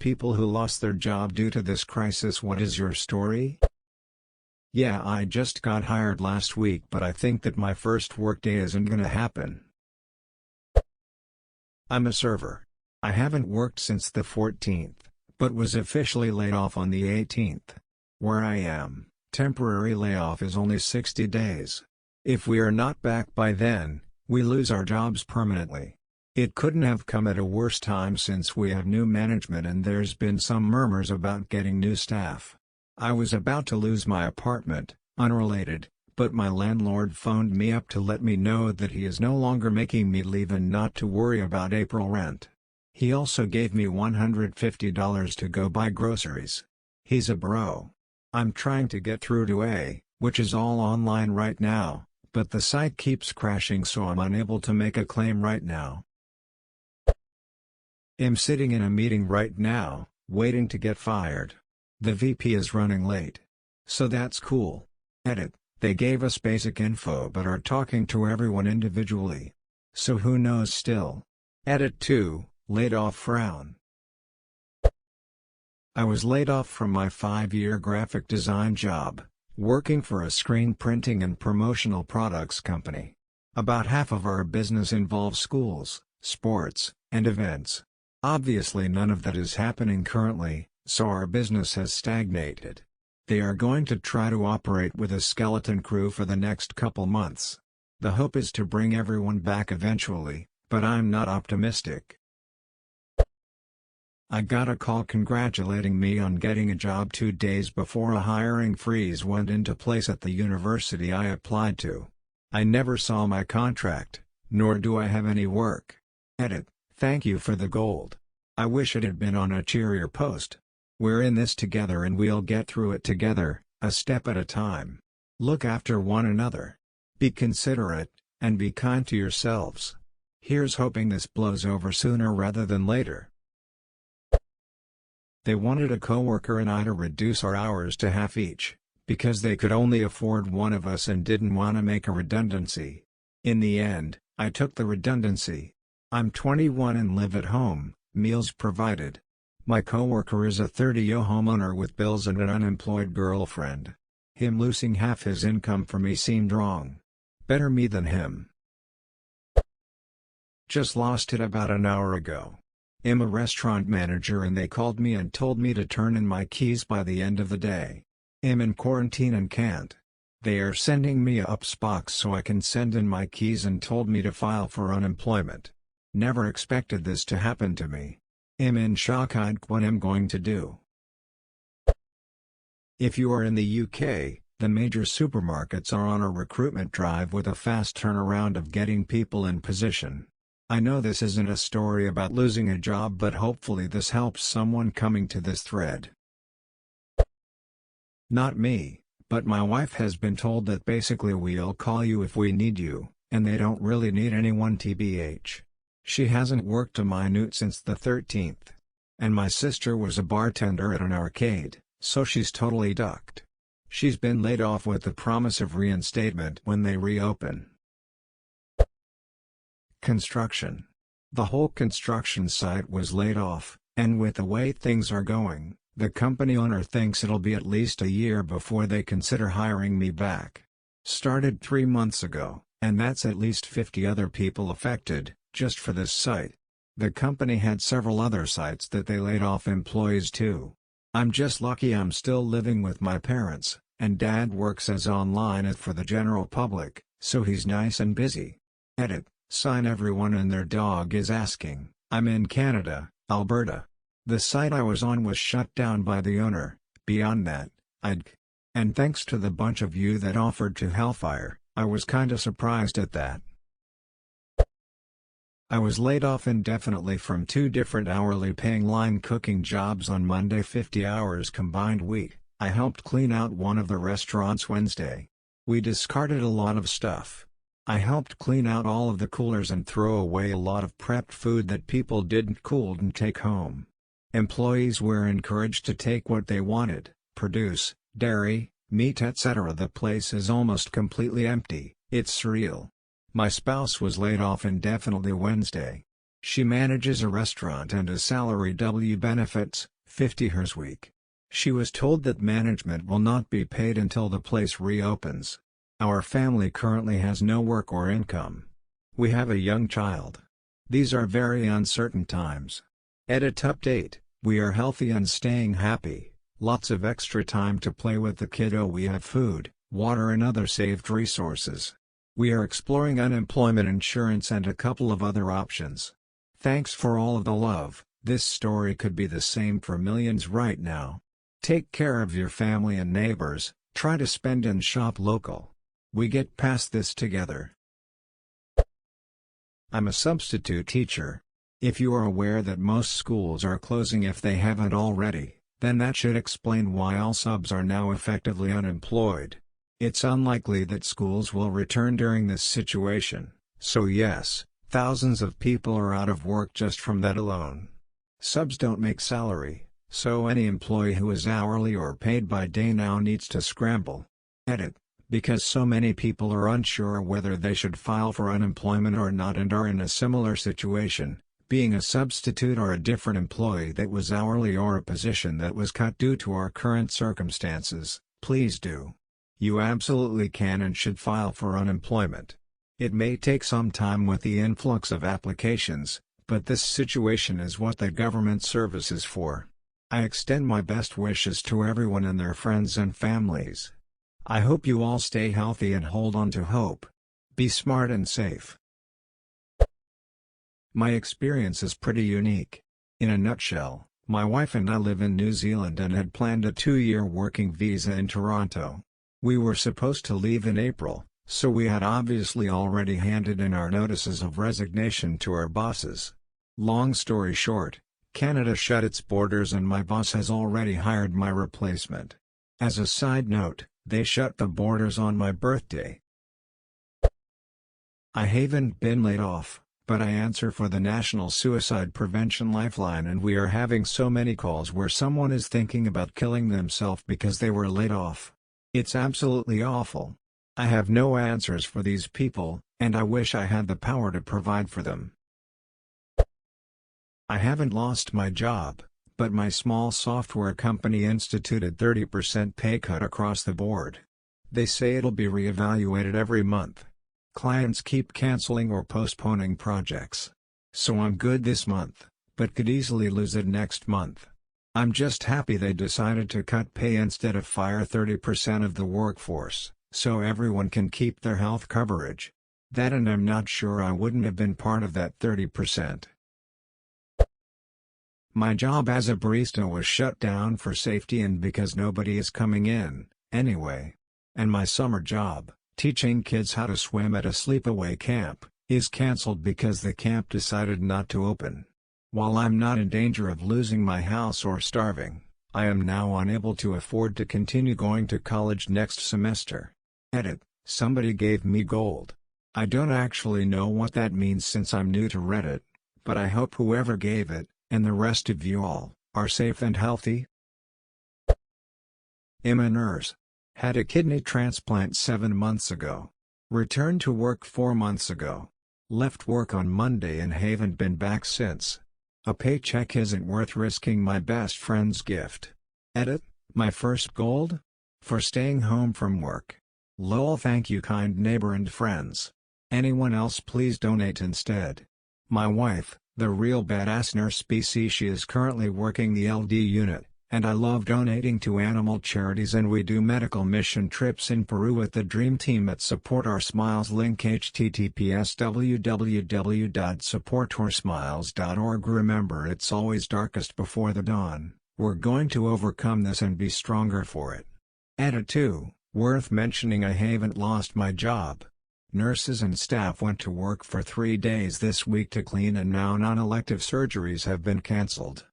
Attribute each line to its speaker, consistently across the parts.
Speaker 1: People who lost their job due to this crisis. What is your story? Yeah, I just got hired last week, but I think that my first workday isn't gonna happen. I'm a server. I haven't worked since the 14th, but was officially laid off on the 18th. Where I am, temporary layoff is only 60 days. If we are not back by then, we lose our jobs permanently. It couldn't have come at a worse time since we have new management and there's been some murmurs about getting new staff. I was about to lose my apartment, unrelated, but my landlord phoned me up to let me know that he is no longer making me leave and not to worry about April rent. He also gave me $150 to go buy groceries. He's a bro. I'm trying to get through to which is all online right now, but the site keeps crashing, so I'm unable to make a claim right now. I'm sitting in a meeting right now, waiting to get fired. The VP is running late. So that's cool. Edit: they gave us basic info but are talking to everyone individually. So who knows still. Edit 2, laid off frown. I was laid off from my 5-year graphic design job, working for a screen printing and promotional products company. About half of our business involves schools, sports, and events. Obviously none of that is happening currently, so our business has stagnated. They are going to try to operate with a skeleton crew for the next couple months. The hope is to bring everyone back eventually, but I'm not optimistic. I got a call congratulating me on getting a job 2 days before a hiring freeze went into place at the university I applied to. I never saw my contract, nor do I have any work. Edit: thank you for the gold. I wish it had been on a cheerier post. We're in this together and we'll get through it together, a step at a time. Look after one another. Be considerate, and be kind to yourselves. Here's hoping this blows over sooner rather than later. They wanted a coworker and I to reduce our hours to half each, because they could only afford one of us and didn't want to make a redundancy. In the end, I took the redundancy. I'm 21 and live at home, meals provided. My coworker is a 30-year homeowner with bills and an unemployed girlfriend. Him losing half his income for me seemed wrong. Better me than him. Just lost it about an hour ago. I'm a restaurant manager and they called me and told me to turn in my keys by the end of the day. I'm in quarantine and can't. They are sending me a UPS box so I can send in my keys and told me to file for unemployment. Never expected this to happen to me. I'm in shock. What I'm going to do. If you are in the UK, the major supermarkets are on a recruitment drive with a fast turnaround of getting people in position. I know this isn't a story about losing a job, but hopefully this helps someone coming to this thread. Not me, but my wife has been told that basically we'll call you if we need you, and they don't really need anyone tbh. She hasn't worked a minute since the 13th. And my sister was a bartender at an arcade, so she's totally ducked. She's been laid off with the promise of reinstatement when they reopen. Construction. The whole construction site was laid off, and with the way things are going, the company owner thinks it'll be at least a year before they consider hiring me back. Started 3 months ago, and that's at least 50 other people affected, just for this site. The company had several other sites that they laid off employees to. I'm just lucky I'm still living with my parents, and Dad works as online for the general public, so he's nice and busy. Edit: sign everyone and their dog is asking. I'm in Canada, Alberta. The site I was on was shut down by the owner. Beyond that, and thanks to the bunch of you that offered to Hellfire, I was kinda surprised at that. I was laid off indefinitely from 2 different hourly paying line cooking jobs on Monday, 50 hours combined week. I helped clean out one of the restaurants Wednesday. We discarded a lot of stuff. I helped clean out all of the coolers and throw away a lot of prepped food that people didn't cool and take home. Employees were encouraged to take what they wanted: produce, dairy, meat, etc. The place is almost completely empty. It's surreal. My spouse was laid off indefinitely Wednesday. She manages a restaurant and has salary W benefits, 50 hours week. She was told that management will not be paid until the place reopens. Our family currently has no work or income. We have a young child. These are very uncertain times. Edit update, we are healthy and staying happy, lots of extra time to play with the kiddo. We have food, water and other saved resources. We are exploring unemployment insurance and a couple of other options. Thanks for all of the love. This story could be the same for millions right now. Take care of your family and neighbors, try to spend and shop local. We get past this together. I'm a substitute teacher. If you are aware that most schools are closing if they haven't already, then that should explain why all subs are now effectively unemployed. It's unlikely that schools will return during this situation, so yes, thousands of people are out of work just from that alone. Subs don't make salary, so any employee who is hourly or paid by day now needs to scramble. Edit, because so many people are unsure whether they should file for unemployment or not and are in a similar situation, being a substitute or a different employee that was hourly or a position that was cut due to our current circumstances, please do. You absolutely can and should file for unemployment. It may take some time with the influx of applications, but this situation is what the government service is for. I extend my best wishes to everyone and their friends and families. I hope you all stay healthy and hold on to hope. Be smart and safe. My experience is pretty unique. In a nutshell, my wife and I live in New Zealand and had planned a 2-year working visa in Toronto. We were supposed to leave in April, so we had obviously already handed in our notices of resignation to our bosses. Long story short, Canada shut its borders and my boss has already hired my replacement. As a side note, they shut the borders on my birthday. I haven't been laid off, but I answer for the National Suicide Prevention Lifeline and we are having so many calls where someone is thinking about killing themselves because they were laid off. It's absolutely awful. I have no answers for these people, and I wish I had the power to provide for them. I haven't lost my job, but my small software company instituted 30% pay cut across the board. They say it'll be reevaluated every month. Clients keep canceling or postponing projects. So I'm good this month, but could easily lose it next month. I'm just happy they decided to cut pay instead of fire 30% of the workforce, so everyone can keep their health coverage. That and I'm not sure I wouldn't have been part of that 30%. My job as a barista was shut down for safety and because nobody is coming in, anyway. And my summer job, teaching kids how to swim at a sleepaway camp, is cancelled because the camp decided not to open. While I'm not in danger of losing my house or starving, I am now unable to afford to continue going to college next semester. Edit, somebody gave me gold. I don't actually know what that means since I'm new to Reddit, but I hope whoever gave it, and the rest of you all, are safe and healthy. I'm a nurse. Had a kidney transplant 7 months ago. Returned to work 4 months ago. Left work on Monday and haven't been back since. A paycheck isn't worth risking my best friend's gift. Edit, my first gold? For staying home from work. Lol, thank you kind neighbor and friends. Anyone else please donate instead. My wife, the real badass nurse PC, she is currently working the LD unit, and I love donating to animal charities and we do medical mission trips in Peru with the dream team at Support Our Smiles link https://www.supportoursmiles.org. Remember, it's always darkest before the dawn. We're going to overcome this and be stronger for it. Edit 2, worth mentioning, I haven't lost my job. Nurses and staff went to work for 3 days this week to clean and now non-elective surgeries have been cancelled.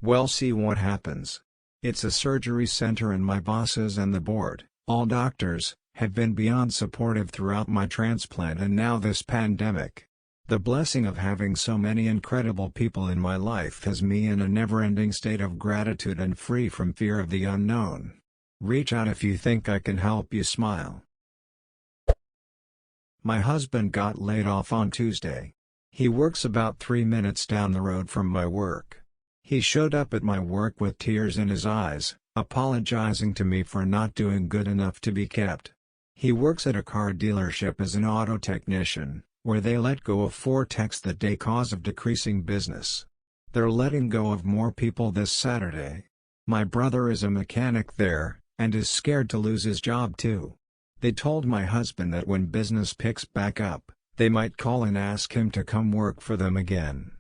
Speaker 1: We'll see what happens. It's a surgery center and my bosses and the board, all doctors, have been beyond supportive throughout my transplant and now this pandemic. The blessing of having so many incredible people in my life has me in a never-ending state of gratitude and free from fear of the unknown. Reach out if you think I can help you smile. My husband got laid off on Tuesday. He works about 3 minutes down the road from my work. He showed up at my work with tears in his eyes, apologizing to me for not doing good enough to be kept. He works at a car dealership as an auto technician, where they let go of 4 techs that day cause of decreasing business. They're letting go of more people this Saturday. My brother is a mechanic there, and is scared to lose his job too. They told my husband that when business picks back up, they might call and ask him to come work for them again.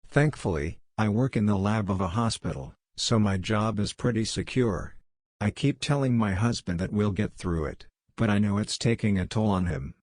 Speaker 1: Thankfully, I work in the lab of a hospital, so my job is pretty secure. I keep telling my husband that we'll get through it, but I know it's taking a toll on him.